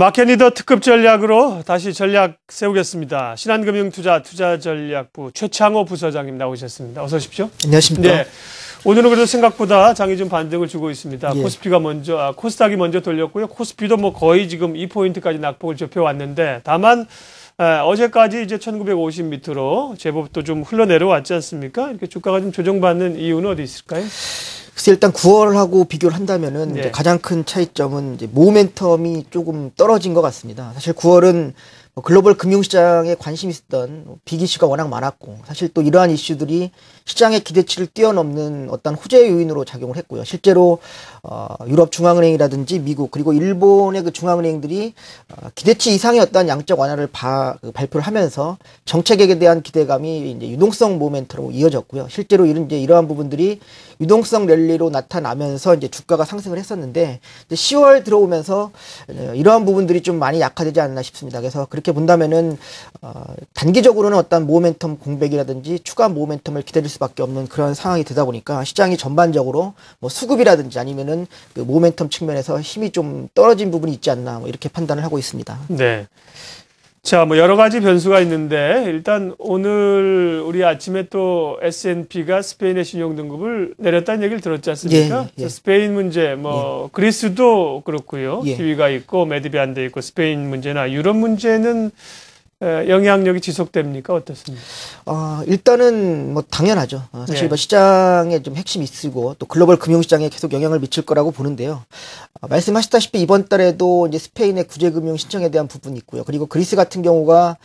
마켓 리더 특급 전략으로 다시 전략 세우겠습니다. 신한금융투자전략부 최창호 부서장님 나오셨습니다. 어서 오십시오. 안녕하십니까. 네. 오늘은 그래도 생각보다 장이 좀 반등을 주고 있습니다. 예. 코스닥이 먼저 돌렸고요. 코스피도 뭐 거의 지금 2포인트까지 낙폭을 좁혀왔는데, 다만 어제까지 이제 1950 밑으로 제법 또 좀 흘러내려왔지 않습니까? 이렇게 주가가 좀 조정받는 이유는 어디 있을까요? 글쎄 일단 9월하고 비교를 한다면은 네. 이제 가장 큰 차이점은 이제 모멘텀이 조금 떨어진 것 같습니다. 사실 9월은 글로벌 금융시장에 관심이 있었던 빅 이슈가 워낙 많았고, 사실 또 이러한 이슈들이 시장의 기대치를 뛰어넘는 어떤 호재 요인으로 작용을 했고요. 실제로 유럽 중앙은행이라든지 미국 그리고 일본의 그 중앙은행들이 기대치 이상의 어떤 양적 완화를 발표를 하면서 정책에 대한 기대감이 이제 유동성 모멘트로 이어졌고요. 실제로 이러한 부분들이 유동성 랠리로 나타나면서 이제 주가가 상승을 했었는데, 이제 10월 들어오면서 이러한 부분들이 좀 많이 약화되지 않나 싶습니다. 그래서 그렇게 본다면은 단기적으로는 어떤 모멘텀 공백이라든지 추가 모멘텀을 기다릴 수밖에 없는 그런 상황이 되다 보니까 시장이 전반적으로 뭐 수급이라든지 아니면은 그 모멘텀 측면에서 힘이 좀 떨어진 부분이 있지 않나 뭐 이렇게 판단을 하고 있습니다. 네. 자, 뭐 여러 가지 변수가 있는데, 일단 오늘 우리 아침에 또 S&P가 스페인의 신용 등급을 내렸다는 얘기를 들었지 않습니까? 예, 예. 스페인 문제, 뭐 그리스도 그렇고요. 예. 기위가 있고 매듭이 안 돼 있고, 스페인 문제나 유럽 문제는 영향력이 지속됩니까? 어떻습니까? 일단은 뭐 당연하죠. 사실 네. 뭐 시장에 좀 핵심이 있고 또 글로벌 금융시장에 계속 영향을 미칠 거라고 보는데요. 말씀하셨다시피 이번 달에도 이제 스페인의 구제금융 신청에 대한 부분이 있고요. 그리고 그리스 같은 경우가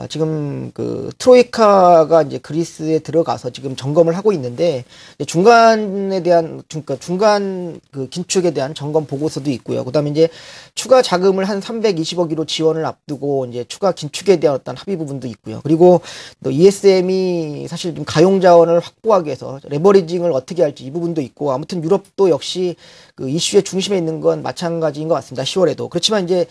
지금 그 트로이카가 이제 그리스에 들어가서 지금 점검을 하고 있는데, 중간에 대한 중간 그 긴축에 대한 점검 보고서도 있고요. 그다음에 이제 추가 자금을 한 320억 유로 지원을 앞두고 이제 추가 긴축에 대한 어떤 합의 부분도 있고요. 그리고 또 ESM이 사실 좀 가용 자원을 확보하기 위해서 레버리징을 어떻게 할지 이 부분도 있고, 아무튼 유럽도 역시 그 이슈의 중심에 있는 건 마찬가지인 것 같습니다. 10월에도. 그렇지만 이제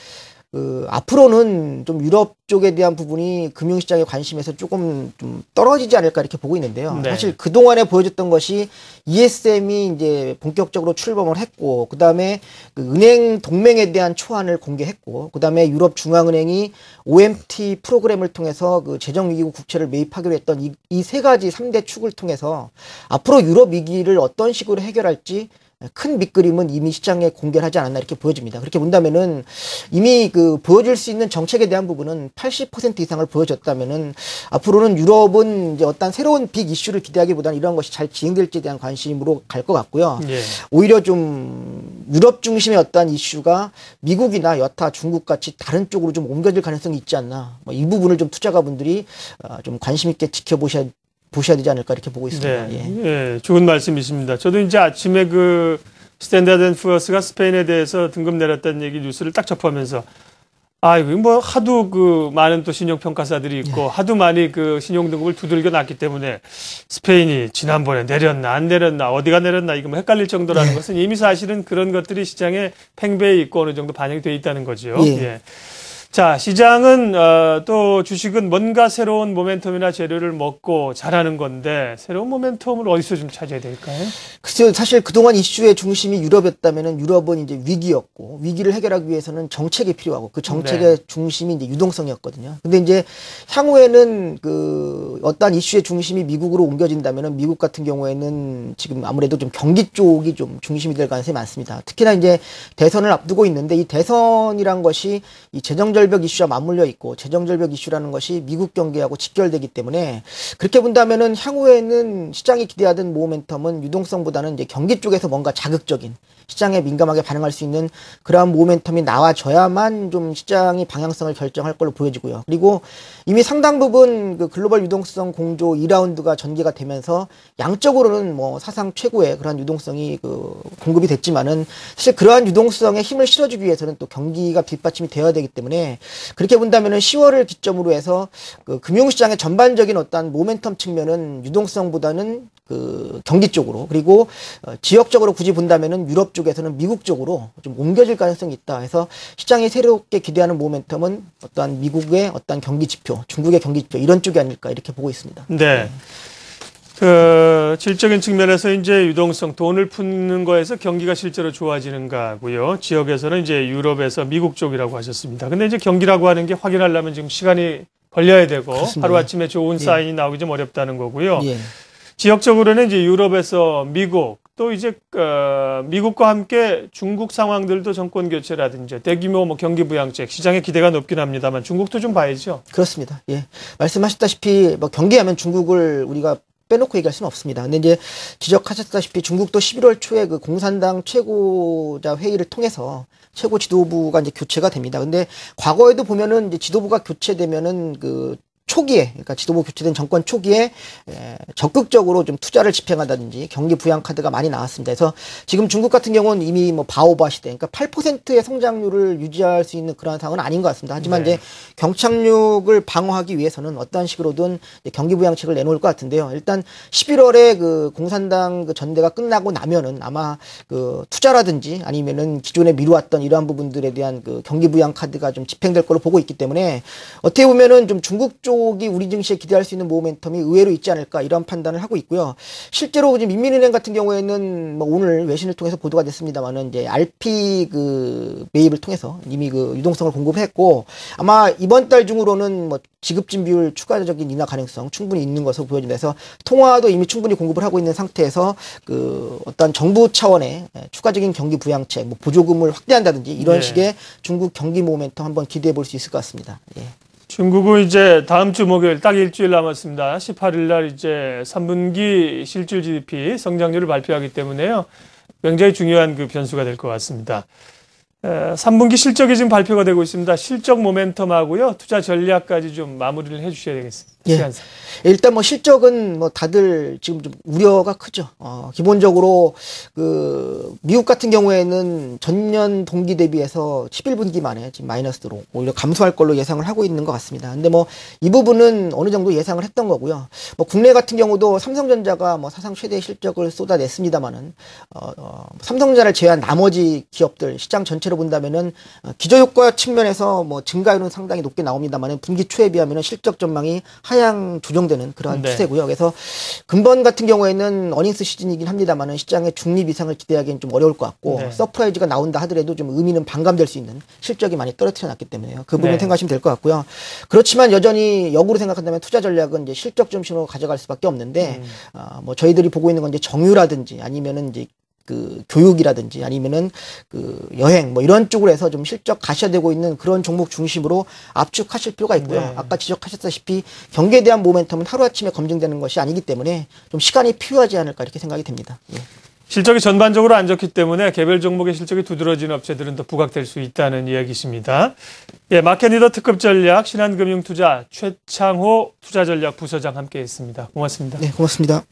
앞으로는 좀 유럽 쪽에 대한 부분이 금융시장의 관심에서 조금 좀 떨어지지 않을까 이렇게 보고 있는데요. 네. 사실 그동안에 보여줬던 것이 ESM이 이제 본격적으로 출범을 했고, 그 다음에 그 은행 동맹에 대한 초안을 공개했고, 그 다음에 유럽 중앙은행이 OMT 프로그램을 통해서 그 재정위기국 국채를 매입하기로 했던 이 세 가지 3대 축을 통해서 앞으로 유럽 위기를 어떤 식으로 해결할지 큰 밑그림은 이미 시장에 공개를 하지 않았나 이렇게 보여집니다. 그렇게 본다면은 이미 그 보여줄 수 있는 정책에 대한 부분은 80% 이상을 보여줬다면은 앞으로는 유럽은 이제 어떤 새로운 빅 이슈를 기대하기보다는 이런 것이 잘 진행될지에 대한 관심으로 갈 것 같고요. 예. 오히려 좀 유럽 중심의 어떤 이슈가 미국이나 여타 중국 같이 다른 쪽으로 좀 옮겨질 가능성이 있지 않나. 뭐 이 부분을 좀 투자가분들이 좀 관심 있게 지켜보셔야 되지 않을까 이렇게 보고 있습니다. 네, 예, 좋은 말씀이십니다. 저도 이제 아침에 그 스탠다드 앤 푸어스가 스페인에 대해서 등급 내렸다는 얘기 뉴스를 딱 접하면서, 이거 뭐 하도 그 많은 또 신용평가사들이 있고 하도 많이 그 신용 등급을 두들겨 놨기 때문에 스페인이 지난번에 내렸나 안 내렸나 어디가 내렸나 이거 뭐 헷갈릴 정도라는 것은 이미 사실은 그런 것들이 시장에 팽배해 있고 어느 정도 반영이 돼 있다는 거죠. 예. 자, 시장은 또 주식은 뭔가 새로운 모멘텀이나 재료를 먹고 자라는 건데, 새로운 모멘텀을 어디서 좀 찾아야 될까요? 글쎄요, 사실 그동안 이슈의 중심이 유럽이었다면은 유럽은 이제 위기였고, 위기를 해결하기 위해서는 정책이 필요하고, 그 정책의 중심이 이제 유동성이었거든요. 근데 이제 향후에는 그 어떤 이슈의 중심이 미국으로 옮겨진다면은 미국 같은 경우에는 지금 아무래도 좀 경기 쪽이 좀 중심이 될 가능성이 많습니다. 특히나 이제 대선을 앞두고 있는데, 이 대선이란 것이 이 재정절벽 이슈와 맞물려 있고, 재정절벽 이슈라는 것이 미국 경제하고 직결되기 때문에 그렇게 본다면은 향후에는 시장이 기대하던 모멘텀은 유동성보다는 이제 경기 쪽에서 뭔가 자극적인 시장에 민감하게 반응할 수 있는 그러한 모멘텀이 나와줘야만 좀 시장이 방향성을 결정할 걸로 보여지고요. 그리고 이미 상당 부분 그 글로벌 유동성 공조 2라운드가 전개가 되면서 양적으로는 뭐 사상 최고의 그러한 유동성이 그 공급이 됐지만은 사실 그러한 유동성에 힘을 실어주기 위해서는 또 경기가 뒷받침이 되어야 되기 때문에 그렇게 본다면은 10월을 기점으로 해서 그 금융시장의 전반적인 어떤 모멘텀 측면은 유동성보다는 그 경기 쪽으로, 그리고 지역적으로 굳이 본다면은 유럽 쪽에서는 미국 쪽으로 좀 옮겨질 가능성이 있다 해서 시장이 새롭게 기대하는 모멘텀은 어떠한 미국의 어떤 경기 지표, 중국의 경기 지표 이런 쪽이 아닐까 이렇게 보고 있습니다. 네. 그 질적인 측면에서 이제 유동성, 돈을 푸는 거에서 경기가 실제로 좋아지는가고요. 지역에서는 이제 유럽에서 미국 쪽이라고 하셨습니다. 근데 이제 경기라고 하는 게 확인하려면 지금 시간이 걸려야 되고 그렇습니다. 하루아침에 좋은 사인이 나오기 좀 어렵다는 거고요. 예. 지역적으로는 이제 유럽에서 미국, 또 이제 미국과 함께 중국 상황들도 정권 교체라든지 대규모 뭐 경기 부양책 시장의 기대가 높긴 합니다만 중국도 좀 봐야죠. 그렇습니다. 예. 말씀하셨다시피 뭐 경기하면 중국을 우리가 빼놓고 얘기할 수는 없습니다. 근데 이제 지적하셨다시피 중국도 11월 초에 그 공산당 최고자 회의를 통해서 최고 지도부가 이제 교체가 됩니다. 근데 과거에도 보면은 이제 지도부가 교체되면은 그 초기에, 그러니까 지도부 교체된 정권 초기에 적극적으로 좀 투자를 집행한다든지 경기 부양 카드가 많이 나왔습니다. 그래서 지금 중국 같은 경우는 이미 뭐 바오바 시대, 그러니까 8%의 성장률을 유지할 수 있는 그런 상황은 아닌 것 같습니다. 하지만 네. 이제 경착륙을 방어하기 위해서는 어떠한 식으로든 경기 부양책을 내놓을 것 같은데요. 일단 11월에 그 공산당 그 전대가 끝나고 나면은 아마 그 투자라든지 아니면은 기존에 미루었던 이러한 부분들에 대한 그 경기 부양 카드가 좀 집행될 걸로 보고 있기 때문에 어떻게 보면은 좀 중국 쪽이 우리 증시에 기대할 수 있는 모멘텀이 의외로 있지 않을까 이런 판단을 하고 있고요. 실제로 지금 민민은행 같은 경우에는 뭐 오늘 외신을 통해서 보도가 됐습니다만은 이제 RP 그 매입을 통해서 이미 그 유동성을 공급했고 아마 이번 달 중으로는 뭐 지급진 비율 추가적인 인하 가능성 충분히 있는 것으로 보여집니다. 그래서 통화도 이미 충분히 공급을 하고 있는 상태에서 그 어떤 정부 차원의 추가적인 경기 부양책, 뭐 보조금을 확대한다든지 이런 네. 식의 중국 경기 모멘텀 한번 기대해 볼 수 있을 것 같습니다. 예. 중국은 이제 다음 주 목요일 딱 일주일 남았습니다. 18일 날 이제 3분기 실질 GDP 성장률을 발표하기 때문에요. 굉장히 중요한 그 변수가 될 것 같습니다. 3분기 실적이 지금 발표가 되고 있습니다. 실적 모멘텀하고요. 투자 전략까지 좀 마무리를 해 주셔야 되겠습니다. 예. 시간상. 일단 뭐 실적은 뭐 다들 지금 좀 우려가 크죠. 기본적으로 그 미국 같은 경우에는 전년 동기 대비해서 11분기 만에 지금 마이너스로 오히려 감소할 걸로 예상을 하고 있는 것 같습니다. 근데 뭐 이 부분은 어느 정도 예상을 했던 거고요. 뭐 국내 같은 경우도 삼성전자가 뭐 사상 최대 실적을 쏟아냈습니다만은 삼성전자를 제외한 나머지 기업들 시장 전체로 본다면은 기저효과 측면에서 뭐 증가율은 상당히 높게 나옵니다만은 분기 초에 비하면은 실적 전망이 하향 조정되는 그러한 네. 추세고요. 그래서 근본 같은 경우에는 어닝스 시즌이긴 합니다만은 시장의 중립 이상을 기대하기는 좀 어려울 것 같고 네. 서프라이즈가 나온다 하더라도 좀 의미는 반감될 수 있는 실적이 많이 떨어뜨려 놨기 때문에요. 그 부분 네. 생각하시면 될 것 같고요. 그렇지만 여전히 역으로 생각한다면 투자 전략은 이제 실적 중심으로 가져갈 수밖에 없는데 뭐 저희들이 보고 있는 건 이제 정유라든지 아니면은 이제 그 교육이라든지 아니면은 그 여행 뭐 이런 쪽으로 해서 좀 실적 가셔되고 있는 그런 종목 중심으로 압축하실 필요가 있고요. 네. 아까 지적하셨다시피 경기에 대한 모멘텀은 하루아침에 검증되는 것이 아니기 때문에 좀 시간이 필요하지 않을까 이렇게 생각이 됩니다. 예. 실적이 전반적으로 안 좋기 때문에 개별 종목의 실적이 두드러진 업체들은 더 부각될 수 있다는 이야기십니다. 예, 마켓리더 특급 전략 신한금융투자 최창호 투자전략 부서장 함께했습니다. 고맙습니다. 네, 고맙습니다.